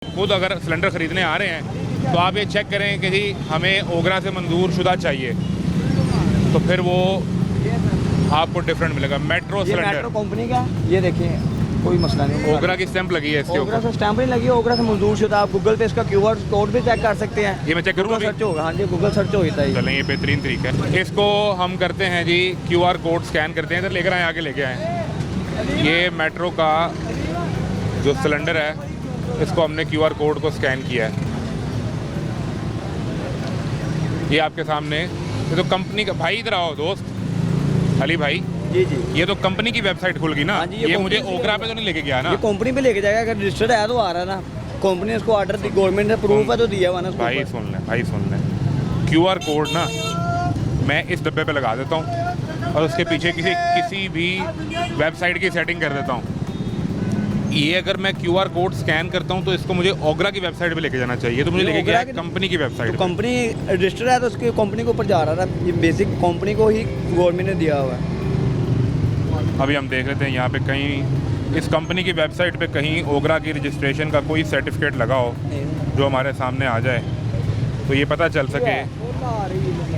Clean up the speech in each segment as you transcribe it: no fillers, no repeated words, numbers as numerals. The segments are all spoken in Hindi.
खुद अगर सिलेंडर ख़रीदने आ रहे हैं तो आप ये चेक करें कि जी हमें ओगरा से मंजूर शुदा चाहिए, तो फिर वो आपको डिफरेंट मिलेगा। मेट्रो सिलेंडर मेट्रो कंपनी का, ये देखिए कोई मसला नहीं। ओगरा की स्टैंप लगी है इसके ओगरा ऊपर। से स्टैंप नहीं लगी, ओगरा से मंजूर शुदा। आप गूगल पे इसका क्यूआर कोड भी चेक कर सकते हैं। ये मैं चेक करूँ? सर्च होगा, हाँ जी गूगल सर्च होता है। चलें, ये बेहतरीन तरीका है। इसको हम करते हैं जी QR कोड स्कैन करते हैं, इधर लेकर आए, आगे लेके आए। ये मेट्रो का जो सिलेंडर है इसको हमने QR कोड को स्कैन किया है। ये आपके सामने, ये तो कंपनी का, भाई इधर आओ दोस्त, अली भाई जी जी, ये तो कंपनी की वेबसाइट खुल गई ना। हाँ जी, ये मुझे कंपनी से ओगरा पे तो नहीं लेके गया ना। ये कंपनी पे लेके जाएगा, अगर रजिस्टर्ड है तो आ रहा है ना। कंपनी ने इसको ऑर्डर दी, गवर्नमेंट ने प्रूफ है तो दिया हुआ ना उसके भाई ऊपर। सुन लें, भाई सुन लें, QR कोड ना मैं इस डब्बे पे लगा देता हूँ और उसके पीछे किसी भी वेबसाइट की सेटिंग कर देता हूँ। ये अगर मैं QR कोड स्कैन करता हूँ तो इसको मुझे ओगरा की वेबसाइट पे लेके जाना चाहिए, तो मुझे लेके गया कंपनी की वेबसाइट। तो कंपनी रजिस्टर्ड है तो उसकी कंपनी के ऊपर जा रहा था। ये बेसिक कंपनी को ही गवर्नमेंट ने दिया हुआ है। अभी हम देख लेते हैं यहाँ पे कहीं इस कंपनी की वेबसाइट पे कहीं ओगरा की रजिस्ट्रेशन का कोई सर्टिफिकेट लगा हो जो हमारे सामने आ जाए, तो ये पता चल सके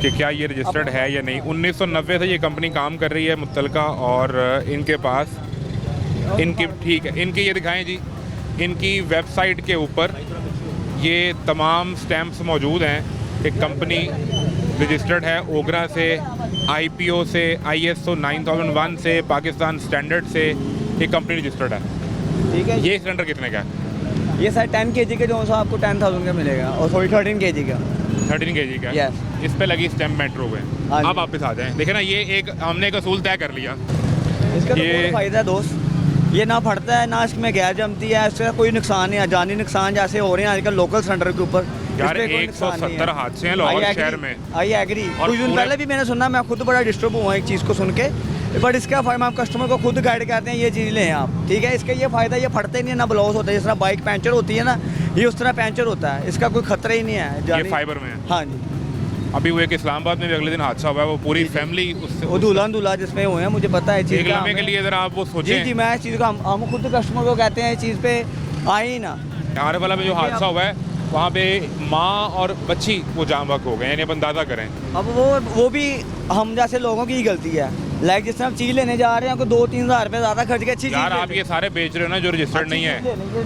कि क्या ये रजिस्टर्ड है या नहीं। 1990 से ये कंपनी काम कर रही है मुत्तलका, और इनके पास इनकी, ठीक है, इनकी ये दिखाएं जी, इनकी वेबसाइट के ऊपर ये तमाम स्टैम्प्स मौजूद हैं कि कंपनी रजिस्टर्ड है ओगरा से, IPO से, ISO 9001 से, पाकिस्तान स्टैंडर्ड से ये कंपनी रजिस्टर्ड है। ठीक है, ये सिलेंडर कितने का है? ये सर 10 kg के जो सा आपको 10,000 का मिलेगा, और सॉरी 13 kg का। 13 kg का। Yes. इस पे लगी स्टैम्प मेट्रो पे। हाँ जी। अब वापस आ जाएं, देखे ना, ये एक हमने एक असूल तय कर लिया। इसका तो ये- बहुत फायदा है दोस्त, ये ना फटता है ना इसमें गैस जमती है, इसका कोई नुकसान नहीं है। जानी नुकसान जैसे हो रहे हैं आजकल लोकल सिलेंडर के ऊपर, यार 170 हादसे हैं लाहौर शहर में। I agree. और कुछ दिन पूरे- पहले भी मैंने सुना, मैं खुद बड़ा डिस्टर्ब हुआ एक चीज़ को सुन के, बट इसका फायदा हम कस्टमर को खुद गाइड करते हैं, ये चीज़ लें आप, ठीक है। इसका ये फ़ायदा, ये फटते नहीं है, ना ब्लॉस होता है। जिस तरह बाइक पंचर होती है ना, ये उस तरह पंचर होता है, इसका कोई खतरा ही नहीं है। ये जानी- फाइबर में है। हाँ जी, अभी वो एक इस्लामाबाद में भी अगले दिन हादसा हुआ है, वो पूरी फैमिली उससे वो दूल्हा जिसमें हुए हैं, मुझे पता है एक चीज़ का। लम्हे के लिए अगर आप वो जी सोचें। जी, मैं इस चीज़ का हम खुद कस्टमर को कहते हैं, इस चीज़ पे आए ही ना। आरे वाला में जो हादसा हुआ है वहाँ पे माँ और बच्ची वो जाम बहक हो गए, यानी आप अंदाज़ा करें। अब वो भी हम जैसे लोगों की ही गलती है। लाइक जिस तरह हम चीज़ लेने जा रहे हैं, आपको 2-3 हज़ार रुपये ज़्यादा खर्च के अच्छी चीज़ यार ले आप लें। ये सारे बेच रहे हो ना जो रजिस्टर्ड नहीं है,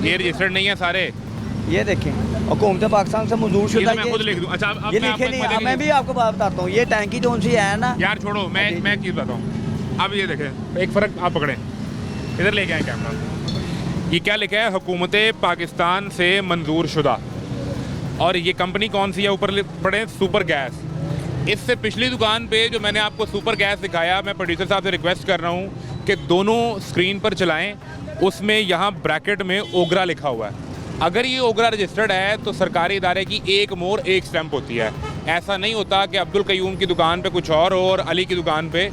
ये रजिस्टर्ड नहीं है सारे। ये देखें, और हुकूमत पाकिस्तान से मंजूर ये शुदा तो मैं खुद लिख दूँ। अच्छा अब ये मैं लिखे आपको नहीं, एक मैं भी आपको बात बताता हूँ। ये टैंकी जो सी है ना, यार छोड़ो, मैं एक चीज़ बताऊँ। अब ये देखें, एक फ़र्क आप पकड़ें, इधर लेके आए कैमरा। ये क्या लिखा है? हुकूमत पाकिस्तान से मंजूर शुदा, और ये कंपनी कौन सी है? ऊपर पड़े सुपर गैस। इससे पिछली दुकान पे जो मैंने आपको सुपर गैस दिखाया, मैं प्रोड्यूसर साहब से रिक्वेस्ट कर रहा हूँ कि दोनों स्क्रीन पर चलाएं, उसमें यहाँ ब्रैकेट में ओगरा लिखा हुआ है। अगर ये ओगरा रजिस्टर्ड है तो सरकारी इदारे की एक मोहर एक स्टैंप होती है। ऐसा नहीं होता कि अब्दुल कयूम की दुकान पे कुछ और हो और अली की दुकान पे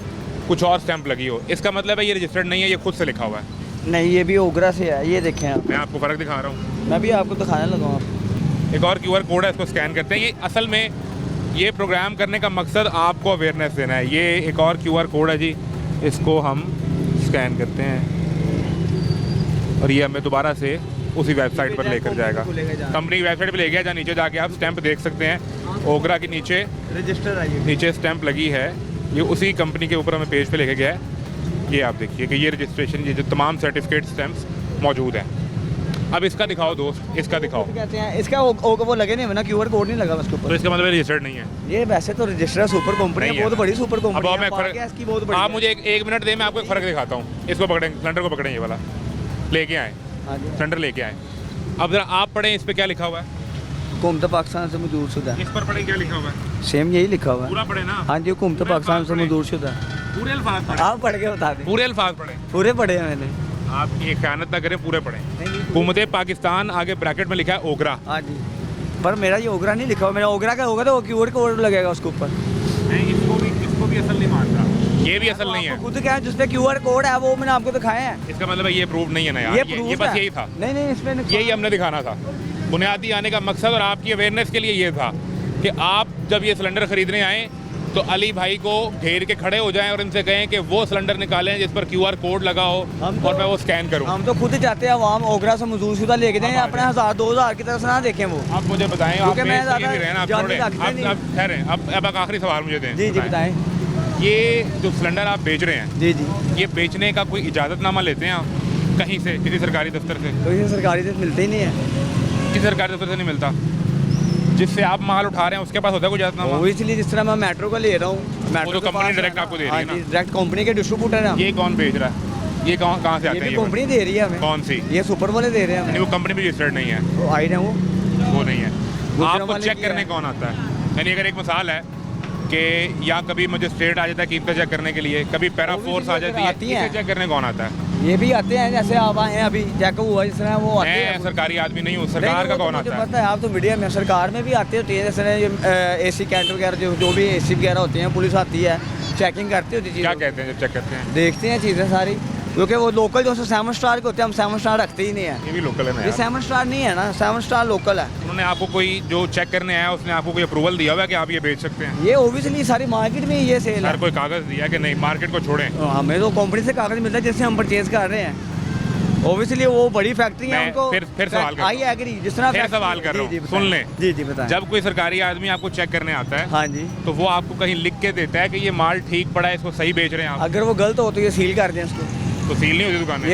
कुछ और स्टैंप लगी हो। इसका मतलब है ये रजिस्टर्ड नहीं है, ये खुद से लिखा हुआ है। नहीं, ये भी ओगरा से है। ये देखें आप, मैं आपको फ़र्क दिखा रहा हूँ। मैं भी आपको दिखाने लगा हूँ। एक और QR कोड है, इसको स्कैन करते हैं। ये असल में ये प्रोग्राम करने का मकसद आपको अवेयरनेस देना है। ये एक और QR कोड है जी, इसको हम स्कैन करते हैं और ये हमें दोबारा से उसी वेबसाइट पर लेकर जाएगा। कंपनी की वेबसाइट पर ले गया, जहाँ नीचे जाके आप स्टैंप देख सकते हैं। ओगरा के नीचे रजिस्टर है ये। नीचे स्टैंप लगी है, ये उसी कंपनी के ऊपर हमें पेज पे लेके गया है। ये आप देखिए कि ये रजिस्ट्रेशन, ये जो तमाम सर्टिफिकेट स्टैम्प्स मौजूद हैं। अब इसका दिखाओ दोस्त, इसका दिखाओ। कहते हैं इसका वो लगे नहीं, ना क्यूआर कोड नहीं लगा उसके तो ऊपर। इसका मतलब रजिस्टर्ड नहीं है। ये वैसे तो रजिस्टर सुपर कंपनी नहीं है, है। बहुत बड़ी सुपर अब कंपनी मैं है। इसकी बहुत बड़ी आप है। मुझे एक मिनट दें, मैं आपको एक फ़र्क दिखाता हूँ। इसको पकड़ें, सिलेंडर को पकड़ें, ये वाला लेके आए, हाँ जी, सिलेंडर लेके आए। अब जरा आप पढ़ें, इस पे क्या लिखा हुआ है? हुकूमत पाकिस्तान से मंजूर शुदा। इस पर पढ़ें क्या लिखा हुआ है? सेम यही लिखा हुआ है। पूरा पढ़े ना। हाँ जी, हुकूमत पूरे पाकिस्तान अल्फाज से पढ़े। मंजूर शुदा। पूरे अल्फाज पढ़े, आप पढ़ के बता दें। पूरे अल्फाज पढ़े। पूरे पढ़े हैं मैंने। आप ये ख़यानत ना करें, पूरे पढ़ें। हुकूमत पाकिस्तान, आगे ब्रैकेट में लिखा है ओगरा। हाँ जी, पर मेरा ये ओगरा नहीं लिखा हुआ। मेरा ओगरा का होगा तो क्यूआर कोड लगेगा उसके ऊपर। इसको भी असल नहीं मानता, ये भी असल नहीं है। खुद क्या है, जिस पे क्यूआर कोड है वो मैंने आपको दिखाया है। इसका मतलब है ये प्रूफ नहीं है ना यार, ये proof बस है। यही था, नहीं नहीं, इसमें यही हमने दिखाना था। बुनियादी आने का मकसद और आपकी अवेयरनेस के लिए ये था कि आप जब ये सिलेंडर ख़रीदने आएँ तो अली भाई को घेर के खड़े हो जाएं और इनसे कहें कि वो सिलेंडर निकालें जिस पर QR कोड लगा हो और मैं वो स्कैन करूं। हम तो खुद चाहते हैं आवाम ओगरा से मंजूरशुदा लेके जाएं, अपने 1000-2000 की तरफ से ना देखें वो। आप मुझे बताएं, आप क्योंकि मैं मेरे ज़्यादा भी रहे ना, आप जान छोड़ें, रखते नहीं। आप ठहरें। अब एक आखिरी सवाल मुझे दें। जी जी बताएं। ये जो सिलेंडर आप बेच रहे हैं, जी जी, ये बेचने का कोई इजाज़तनामा लेते हैं आप कहीं से, किसी सरकारी दफ्तर से? तो ये सरकारी से मिलते ही नहीं है। किसी सरकारी दफ्तर से नहीं मिलता? जिससे आप माल उठा रहे हैं उसके पास होता है कोई इजाज़तनामा? वो इसलिए जिस तरह मैं मेट्रो का ले रहा हूँ, मेट्रो तो कंपनी डायरेक्ट आपको दे रही है ना? डायरेक्ट कंपनी के डिस्ट्रीब्यूटर हैं। ये कौन बेच रहा है? ये कहाँ से ये आते हैं? भी कंपनी दे रही है हमें। कौन सी? ये सुपर वाले दे रहे हैं यानी हमें। वो कंपनी भी रजिस्टर्ड नहीं है? वो आई ना वो नहीं है। दूसरे आपको वाले चेक की करने है। कौन आता है? यानी अगर एक मिसाल है कि या कभी मुझे स्टेट आ जाता है कीमतें चेक करने के लिए, कभी पैरा वो भी फोर्स आ चीज़ें जाती है, आती हैं। इसे चेक करने कौन आता है? ये भी आते हैं, जैसे आप आए हैं अभी चेक हुआ जिस तरह वो आते मैं हैं। सरकारी आदमी नहीं हूँ, नहीं, सरकार का वो तो कौन मुझे आता है? पता है, आप तो मीडिया में, सरकार में भी आते होती है, जैसे AC कैंटर वगैरह जो भी AC वगैरह होती हैं, पुलिस आती है, चेकिंग करती होती है क्या चीज़ों। कहते हैं जब चेक करते हैं? देखते हैं चीज़ें सारी, क्योंकि वो लोकल जो 7 स्टार के होते हैं, हम 7 स्टार रखते ही नहीं है। ये भी लोकल है ना ये यार। 7 स्टार नहीं है ना, 7 स्टार लोकल है। उन्होंने आपको कोई जो चेक करने आया उसने आपको कोई अप्रूवल दिया हुआ है कि आप ये बेच सकते हैं? ये ओबियसली सारी मार्केट में ये सेल है। सर कोई कागज़ दिया कि नहीं, मार्केट को छोड़ें? हमें तो कंपनी से कागज मिलता है जिससे हम परचेज कर रहे हैं। ओबियसली वो बड़ी फैक्ट्री है, मैं उनको फिर सवाल कर रहा आई हूँ। एग्री जिस तरह फिर फैक्ट्री- सवाल कर रहा जी, हूँ, जी, सुन बताएं। लें। जी जी बताएं। जब कोई सरकारी आदमी आपको चेक करने आता है हाँ जी, तो वो आपको कहीं लिख के देता है कि ये माल ठीक पड़ा है, इसको सही बेच रहे हैं आप, अगर वो गलत हो तो ये सील कर दें इसको। तो सील नहीं होती दुकानें?